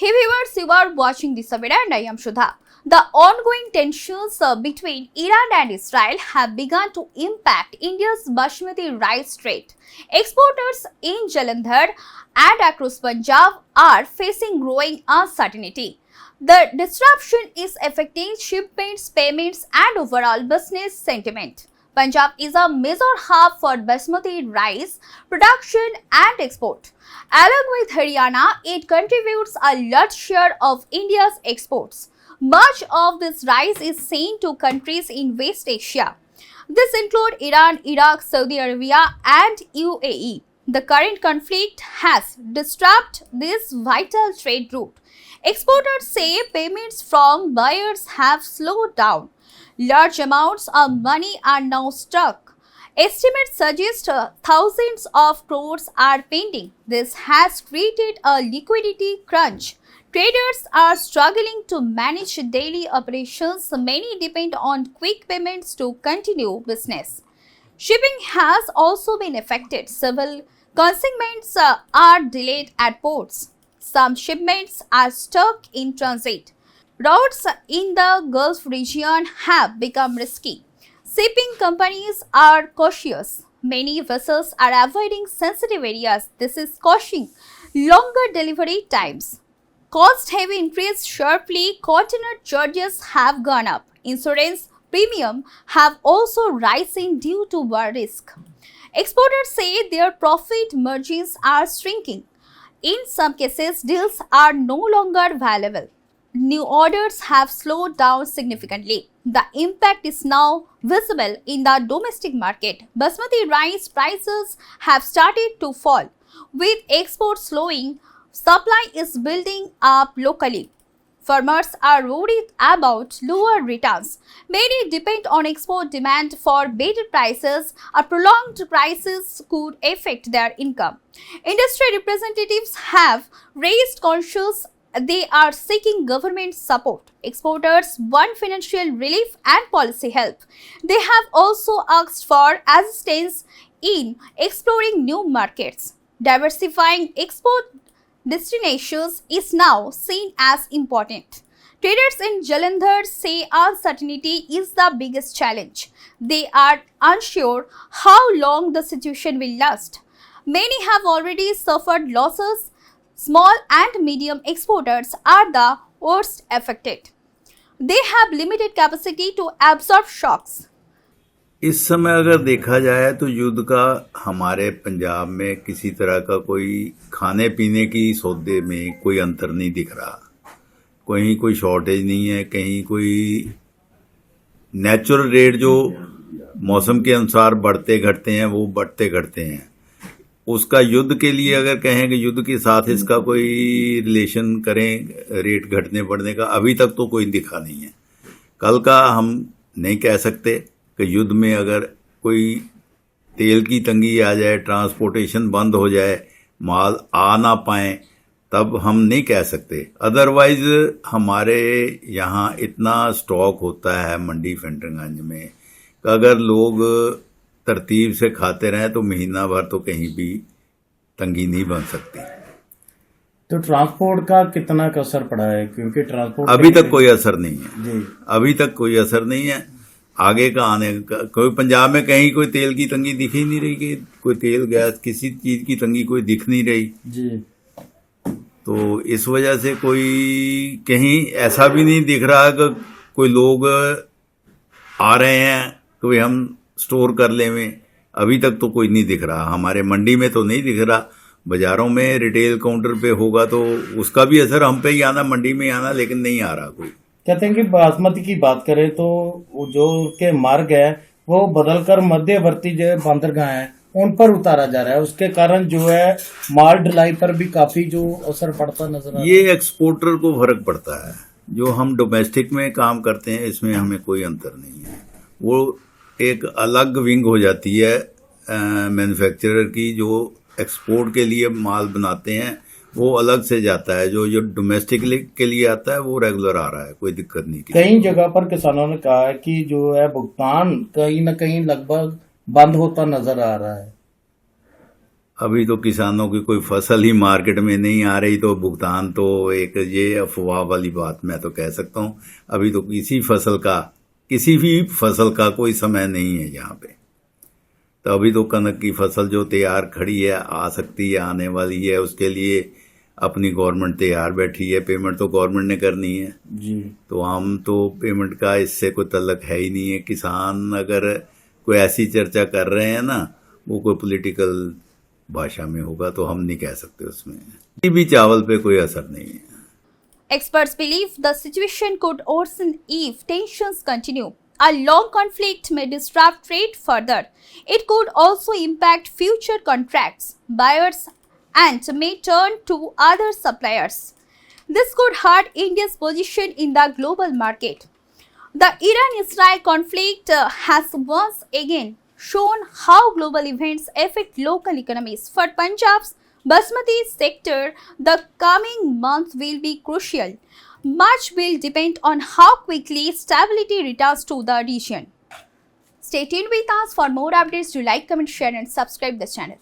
Hey viewers, you are watching the Savira and I am Shudha. The ongoing tensions between Iran and Israel have begun to impact India's basmati rice trade. Exporters in Jalandhar and across Punjab are facing growing uncertainty. The disruption is affecting shipments, payments and overall business sentiment. Punjab is a major hub for basmati rice production and export. Along with Haryana, it contributes a large share of India's exports. Much of this rice is sent to countries in West Asia. This include Iran, Iraq, Saudi Arabia and UAE. The current conflict has disrupted this vital trade route. Exporters say payments from buyers have slowed down. Large amounts of money are now stuck. Estimates suggest thousands of crores are pending. This has created a liquidity crunch. Traders are struggling to manage daily operations. Many depend on quick payments to continue business. Shipping has also been affected. Several consignments are delayed at ports. Some shipments are stuck in transit. Routes in the Gulf region have become risky. Shipping companies are cautious. Many vessels are avoiding sensitive areas. This is causing longer delivery times. Costs have increased sharply. Container charges have gone up. Insurance premiums have also risen due to war risk. Exporters say their profit margins are shrinking. In some cases, deals are no longer valuable. New orders have slowed down significantly. The impact is now visible in the domestic market. Basmati rice prices have started to fall. With exports slowing, supply is building up locally. Farmers are worried about lower returns. Many depend on export demand for better prices. A prolonged crisis could affect their income. Industry representatives have raised concerns. They are seeking government support. Exporters want financial relief and policy help. They have also asked for assistance in exploring new markets. Diversifying export destinations is now seen as important. Traders in Jalandhar say uncertainty is the biggest challenge. They are unsure how long the situation will last. Many have already suffered losses. Small and medium exporters are the worst affected. They have limited capacity to absorb shocks. इस समय अगर देखा जाए तो युद्ध का हमारे पंजाब में किसी तरह का कोई खाने पीने की सौदे में कोई अंतर नहीं दिख रहा। कहीं कोई शॉर्टेज नहीं है, कहीं कोई नेचुरल रेट जो मौसम के अनुसार बढ़ते घटते हैं वो बढ़ते घटते हैं। उसका युद्ध के लिए अगर कहें कि युद्ध के साथ इसका कोई रिलेशन करें रेट घटने बढ़ने का, अभी तक तो कोई दिखा नहीं है। कल का हम नहीं कह सकते कि युद्ध में अगर कोई तेल की तंगी आ जाए, ट्रांसपोर्टेशन बंद हो जाए, माल आ ना पाए, तब हम नहीं कह सकते। अदरवाइज हमारे यहाँ इतना स्टॉक होता है मंडी फंटरगंज में कि अगर लोग तरतीब से खाते रहें तो महीना भर तो कहीं भी तंगी नहीं बन सकती। तो ट्रांसपोर्ट का कितना असर पड़ा है? क्योंकि ट्रांसपोर्ट अभी तक कोई असर नहीं है जी, अभी तक कोई असर नहीं है। आगे का आने का कोई पंजाब में कहीं कोई तेल की तंगी दिख ही नहीं रही कि कोई तेल गैस किसी चीज की तंगी कोई दिख नहीं रही जी। तो इस वजह से कोई कहीं ऐसा भी नहीं दिख रहा कि कोई लोग आ रहे हैं तो हम स्टोर कर ले में। अभी तक तो कोई नहीं दिख रहा। हमारे मंडी में तो नहीं दिख रहा, बाजारों में रिटेल काउंटर पे होगा तो उसका भी असर हम पे ही आना, मंडी में आना, लेकिन नहीं आ रहा कोई। कहते हैं कि बासमती की बात करें तो जो के मार्ग है वो बदलकर मध्यवर्ती जो बंदरगाह है उन पर उतारा जा रहा है। उसके कारण जो है माल ढुलाई पर भी काफी जो असर पड़ता नजर आ रहा है। ये एक्सपोर्टर को फर्क पड़ता है। जो हम डोमेस्टिक में काम करते हैं इसमें हमें कोई अंतर नहीं है। वो एक अलग विंग हो जाती है मैन्युफैक्चरर की, जो एक्सपोर्ट के लिए माल बनाते हैं वो अलग से जाता है। जो डोमेस्टिक के लिए आता है वो रेगुलर आ रहा है, कोई दिक्कत नहीं। कई जगह पर किसानों ने कहा है कि जो है भुगतान कहीं न कहीं लगभग बंद होता नजर आ रहा है। अभी तो किसानों की कोई फसल ही मार्केट में नहीं आ रही, तो भुगतान तो एक ये अफवाह वाली बात मैं तो कह सकता हूँ। अभी तो किसी भी फसल का कोई समय नहीं है यहाँ पे। तो अभी तो कनक की फसल जो तैयार खड़ी है, आ सकती है, आने वाली है, उसके लिए अपनी गवर्नमेंट तैयार बैठी है। पेमेंट तो गवर्नमेंट ने करनी है जी। तो हम तो पेमेंट का इससे कोई तल्लक है ही नहीं है। किसान अगर कोई ऐसी चर्चा कर रहे हैं ना, वो कोई पॉलिटिकल भाषा में होगा, तो हम नहीं कह सकते उसमें। किसी भी चावल पे कोई असर नहीं है। Experts believe the situation could worsen if tensions continue. A long conflict may disrupt trade further. It could also impact future contracts. Buyers and may turn to other suppliers. This could hurt India's position in the global market. The Iran-Israel conflict has once again shown how global events affect local economies. For Punjab's Basmati sector, the coming months will be crucial. Much will depend on how quickly stability returns to the region. Stay tuned with us for more updates. Do like, comment, share and subscribe the channel.